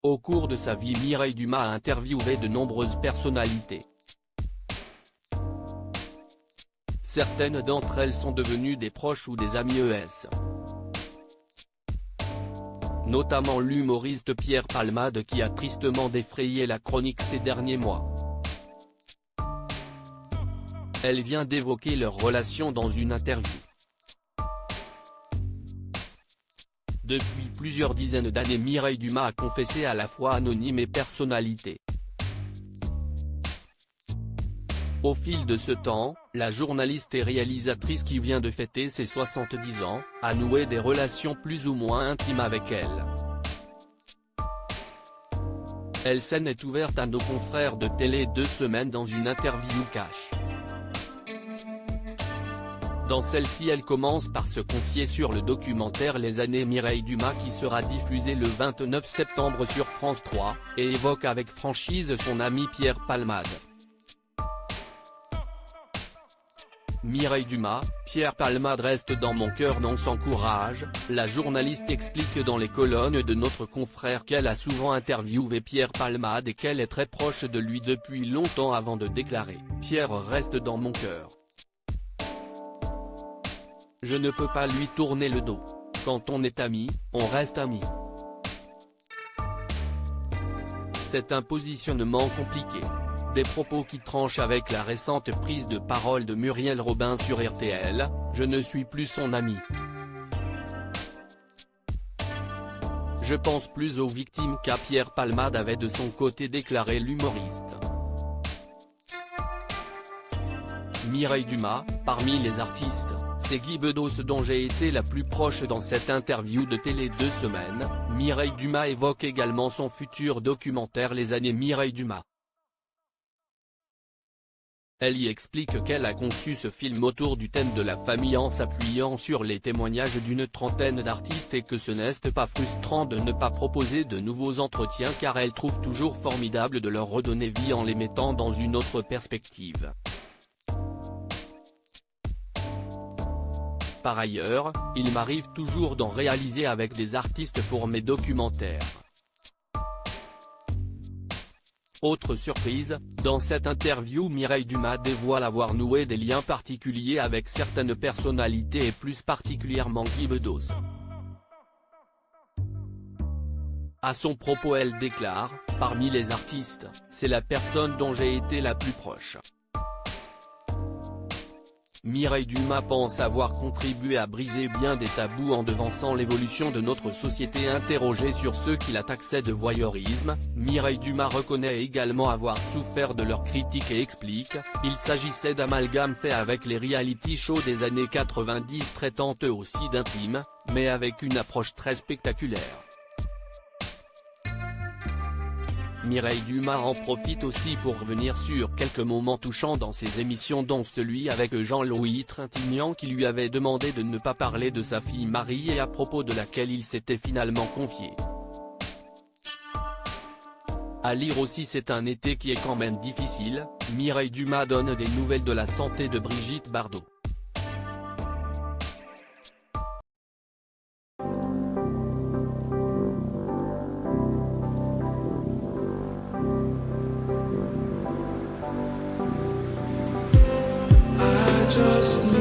Au cours de sa vie, Mireille Dumas a interviewé de nombreuses personnalités. Certaines d'entre elles sont devenues des proches ou des amis ES. Notamment l'humoriste Pierre Palmade qui a tristement défrayé la chronique ces derniers mois. Elle vient d'évoquer leur relation dans une interview. Depuis plusieurs dizaines d'années, Mireille Dumas a confessé à la fois anonyme et personnalité. Au fil de ce temps, la journaliste et réalisatrice qui vient de fêter ses 70 ans, a noué des relations plus ou moins intimes avec elle. Elle s'en est ouverte à nos confrères de Télé 2 Semaines dans une interview cash. Dans celle-ci, elle commence par se confier sur le documentaire Les années Mireille Dumas qui sera diffusé le 29 septembre sur France 3, et évoque avec franchise son ami Pierre Palmade. Mireille Dumas, Pierre Palmade reste dans mon cœur, non sans courage. La journaliste explique dans les colonnes de notre confrère qu'elle a souvent interviewé Pierre Palmade et qu'elle est très proche de lui depuis longtemps avant de déclarer « Pierre reste dans mon cœur. Je ne peux pas lui tourner le dos. Quand on est amis, on reste amis. » C'est un positionnement compliqué. Des propos qui tranchent avec la récente prise de parole de Muriel Robin sur RTL, « Je ne suis plus son ami. Je pense plus aux victimes qu'à Pierre Palmade » avait de son côté déclaré l'humoriste. Mireille Dumas, parmi les artistes, c'est Guy Bedos dont j'ai été la plus proche dans cette interview de Télé 2 Semaines. Mireille Dumas évoque également son futur documentaire Les années Mireille Dumas. Elle y explique qu'elle a conçu ce film autour du thème de la famille en s'appuyant sur les témoignages d'une trentaine d'artistes et que ce n'est pas frustrant de ne pas proposer de nouveaux entretiens car elle trouve toujours formidable de leur redonner vie en les mettant dans une autre perspective. Par ailleurs, il m'arrive toujours d'en réaliser avec des artistes pour mes documentaires. Autre surprise, dans cette interview, Mireille Dumas dévoile avoir noué des liens particuliers avec certaines personnalités et plus particulièrement Guy Bedos. À son propos, elle déclare « Parmi les artistes, c'est la personne dont j'ai été la plus proche. » Mireille Dumas pense avoir contribué à briser bien des tabous en devançant l'évolution de notre société. Interrogée sur ceux qui la taxaient de voyeurisme, Mireille Dumas reconnaît également avoir souffert de leurs critiques et explique « Il s'agissait d'amalgames faits avec les reality shows des années 90 traitant eux aussi d'intime, mais avec une approche très spectaculaire. » Mireille Dumas en profite aussi pour revenir sur quelques moments touchants dans ses émissions dont celui avec Jean-Louis Trintignant qui lui avait demandé de ne pas parler de sa fille Marie et à propos de laquelle il s'était finalement confié. À lire aussi C'est un été qui est quand même difficile, Mireille Dumas donne des nouvelles de la santé de Brigitte Bardot. Just